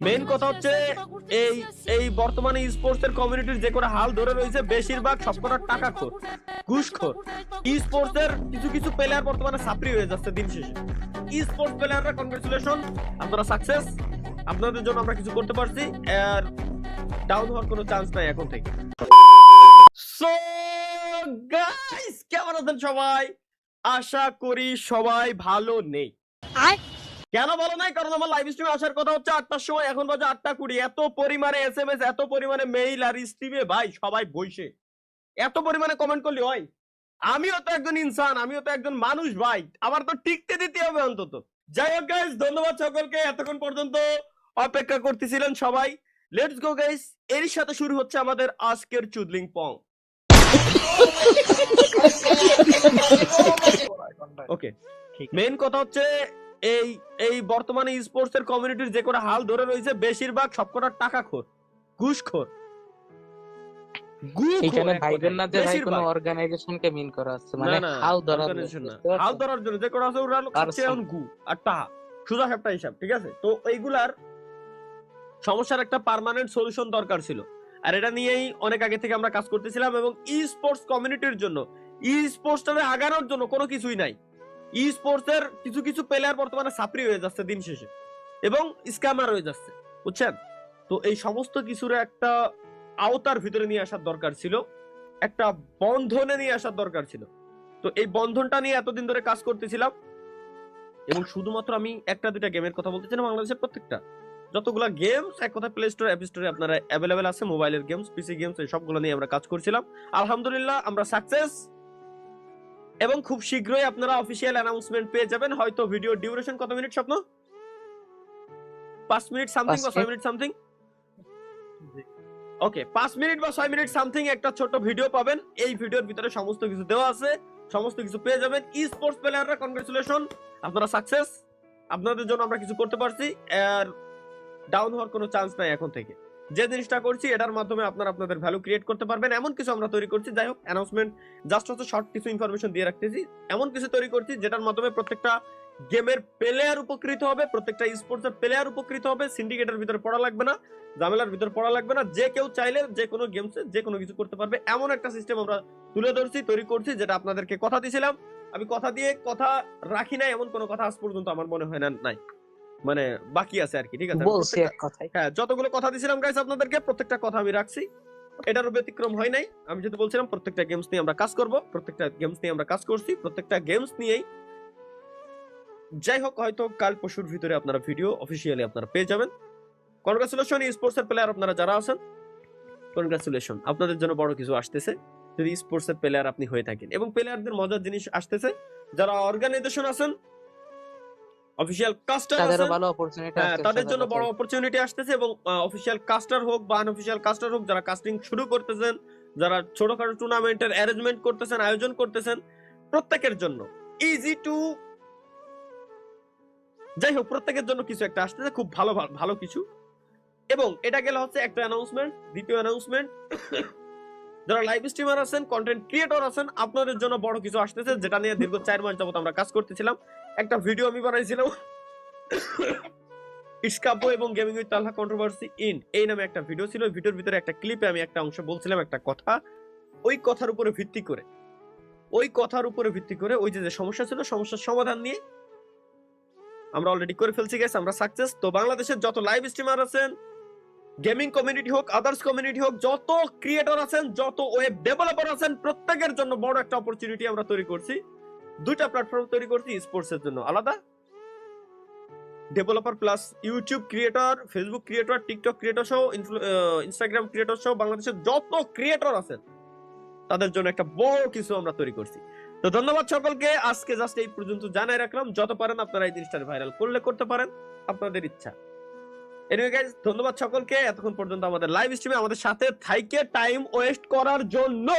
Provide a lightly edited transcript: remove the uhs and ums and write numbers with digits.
Main কথা হচ্ছে এই এই বর্তমানে স্পোর্টস এর কমিউনিটির যে করে হাল ধরে রয়েছে বেশিরভাগ সবকটা টাকাখোর, ঘুষখোর। স্পোর্টস এর কিছু কিছু প্লেয়ার বর্তমানে সাপ্রি হয়ে যাচ্ছে দিন শেষে। স্পোর্টস প্লেয়াররা কনগ্রাচুলেশন, আপনারা সাকসেস। আপনাদের জন্য আমরা কিছু করতে পারছি, আর ডাউন হওয়ার কোনো চান্স নাই এখন থেকে। সো গাইস, কেমন আছেন সবাই? আশা করি সবাই ভালো নেই। কেন বলো নাই? কারণ আমার লাইভ স্ট্রিমে আসার কথা হচ্ছে 8টার সময়, এখন বাজে 8টা 20। এত পরিমাণে এসএমএস, এত পরিমাণে মেইল আর স্ট্রিমে ভাই সবাই বইসে এত পরিমাণে কমেন্ট করলে হয়? আমিও তো একজন ইনসান, আমিও তো একজন মানুষ ভাই, আমার তো টিকতে দিতে হবে অন্তত। যাই হোক গাইস, ধন্যবাদ সকলকে এতক্ষণ পর্যন্ত অপেক্ষা করতেছিলেন সবাই। লেটস গো গাইস, এর সাথে শুরু হচ্ছে আমাদের আজকের চুদলিং পং। ওকে, মেইন কথা হচ্ছে এই এই বর্তমানে স্পোর্টস এর কমিউনিটির যে করে হাল ধরে রয়েছে বেশিরভাগ সবকটা টাকাখোর, ঘুষখোর। এখানে ভাইবেন না যে ভাই কোনো অর্গানাইজেশনকে মিন করা হচ্ছে, মানে হাল ধরার জন্য, হাল ধরার জন্য যে করে আছে ওরা খাচ্ছে এখন গু আর টাকা, সুজা একটা হিসাব। ঠিক আছে, তো এইগুলার সমস্যার একটা পার্মানেন্ট সলিউশন দরকার ছিল, আর এটা নিয়েই অনেক আগে থেকে আমরা কাজ করতেছিলাম। এবং ই স্পোর্টস কমিউনিটির জন্য, ই স্পোর্টসটাকে আগানোর জন্য কোনো কিছুই নাই। ই স্পোর্টস এর কিছু কিছু প্লেয়ার বর্তমানে সাপ্রি হয়ে যাচ্ছে দিন শেষে এবং স্ক্যামার হয়ে যাচ্ছে, বুঝছেন? তো এই সমস্ত কিছুর একটা আওতার ভিতরে নিয়ে আসার দরকার ছিল, একটা বন্ধনে নিয়ে আসার দরকার ছিল। তো এই বন্ধনটা নিয়ে এতদিন ধরে কাজ করতেছিলাম, এবং শুধুমাত্র আমি একটা দুইটা গেমের কথা বলতেছিলাম। বাংলাদেশের প্রত্যেকটা যতগুলা গেমস এক কথা প্লে স্টোর, অ্যাপ স্টোরে আপনারা অ্যাভেলেবেল আছে, মোবাইলের গেমস, পিসি গেমস, এই সবগুলো নিয়ে আমরা কাজ করছিলাম। আলহামদুলিল্লাহ আমরা সাকসেস, এবং খুব শীঘ্রই আপনারা অফিসিয়াল অ্যানাউন্সমেন্ট পেয়ে যাবেন। হয়তো ভিডিও ডিউরেশন কত মিনিট স্বপ্ন? 5 মিনিট সামথিং বা 6 মিনিট সামথিং। ওকে, 5 মিনিট বা 6 মিনিট সামথিং একটা ছোট ভিডিও পাবেন। এই ভিডিওর ভিতরে সমস্ত কিছু দেওয়া আছে, সমস্ত কিছু পেয়ে যাবেন। ই স্পোর্টস প্লেয়াররা কনগ্রাচুলেশন, আপনারা সাকসেস। আপনাদের জন্য আমরা কিছু করতে পারছি, আর ডাউন হওয়ার কোনো চান্স নাই এখন থেকে। যে জিনিসটা করছি এটার মাধ্যমে আপনারা আপনাদের ভ্যালু ক্রিয়েট করতে পারবেন, এমন কিছু আমরা তৈরি করছি। যাই হোক, অ্যানাউন্সমেন্ট জাস্ট হচ্ছে শর্ট কিছু ইনফরমেশন দিয়ে রাখতেছি। এমন কিছু তৈরি করছি যেটার মাধ্যমে প্রত্যেকটা গেমের প্লেয়ার উপকৃত হবে, প্রত্যেকটা স্পোর্টসের প্লেয়ার উপকৃত হবে। সিন্ডিকেটের ভিতরে পড়া লাগবে না, ঝামেলার ভিতরে পড়া লাগবে না। যে কেউ চাইলে যে কোনো গেমসে যে কোনো কিছু করতে পারবে, এমন একটা সিস্টেম আমরা তুলে ধরছি, তৈরি করছি, যেটা আপনাদেরকে কথা দিয়েছিলাম। আমি কথা দিয়ে কথা রাখি নাই, এমন কোনো কথা আজ পর্যন্ত আমার মনে হয় না নাই, মানে বাকি আছে আর কি। ঠিক আছে, বলছি এক কথাই, হ্যাঁ, যতগুলো কথা দিয়েছিলাম গাইস আপনাদেরকে, প্রত্যেকটা কথা আমি রাখছি, এটারও ব্যতিক্রম হয় নাই। আমি যেটা বলছিলাম প্রত্যেকটা গেমস নিয়ে আমরা কাজ করব, প্রত্যেকটা গেমস নিয়ে আমরা কাজ করছি, প্রত্যেকটা গেমস নিয়েই। যাই হোক, হয়তো কাল পরশুর ভিতরে আপনারা ভিডিও অফিসিয়ালি আপনারা পেয়ে যাবেন। কনগ্রাচুলেশন স্পোর্টস এর প্লেয়ার আপনারা যারা আছেন, কনগ্রাচুলেশন, আপনাদের জন্য বড় কিছু আসতেছে যদি স্পোর্টস এর প্লেয়ার আপনি হয়ে থাকেন। এবং প্লেয়ারদের মজার জিনিস আসতেছে, যারা অর্গানাইজেশন আছেন, অফিশিয়াল কাস্টার তাদেরও আছেন, ভালো অপরচুনিটি আসছে, তাদের জন্য বড় অপরচুনিটি আসতেছে। এবং অফিশিয়াল কাস্টার হোক বা আনঅফিশিয়াল কাস্টার হোক, যারা কাস্টিং শুরু করতেছেন, যারা ছোটখাটো টুর্নামেন্টের অ্যারেঞ্জমেন্ট করতেছেন, আয়োজন করতেছেন, প্রত্যেকের জন্য ইজি টু, যাই হোক প্রত্যেকের জন্য কিছু একটা আসতেছে, খুব ভালো ভালো কিছু। এবং এটা গেল হচ্ছে একটা অ্যানাউন্সমেন্ট। দ্বিতীয় অ্যানাউন্সমেন্ট, যারা লাইভ স্ট্রিমার আছেন, কন্টেন্ট ক্রিয়েটর আছেন, আপনাদের জন্য বড় কিছু আসতেছে, যেটা নিয়ে দীর্ঘ 4 মাস যাবত আমরা কাজ করতেছিলাম। একটা ভিডিও আমি বানাইছিলাম, ইসকাব্য এবং gaming with Talha controversy in, এই নামে একটা ভিডিও ছিল। ভিডিওর ভিতরে একটা ক্লিপে আমি একটা অংশ বলছিলাম একটা কথা। ওই কথার উপরে ভিত্তি করে ওই যে সমস্যা ছিল, সমস্যার সমাধান নিয়ে আমরা অলরেডি করে ফেলছি গাইস, আমরা সাকসেস। তো বাংলাদেশের যত লাইভ স্ট্রিমার আছেন, গেমিং কমিউনিটি হোক, আদার্স কমিউনিটি হোক, যত ক্রিয়েটর আছেন, যত ওয়েব ডেভেলপার আছেন, প্রত্যেকের জন্য বড় একটা অপরচুনিটি আমরা তৈরি করছি। দুইটা প্ল্যাটফর্ম তৈরি করছি স্পোর্টস এর জন্য আলাদা, developer plus YouTube creator, Facebook creator, TikTok creator সহ, ইনস্টাগ্রাম ক্রিয়েটর সহ বাংলাদেশের যত ক্রিয়েটর আছেন তাদের জন্য একটা বড় কিছু আমরা তৈরি করছি। তো ধন্যবাদ সকলকে, আজকে জাস্ট এই পর্যন্ত জানাই রাখলাম। যত পারেন আপনারা এই জিনিসটা ভাইরাল করলে করতে পারেন, আপনাদের ইচ্ছা। এনিওয়ে গাইস, ধন্যবাদ সকলকে এতক্ষণ পর্যন্ত আমাদের লাইভ স্ট্রিমে আমাদের সাথে থাইকে টাইম ওয়েস্ট করার জন্য।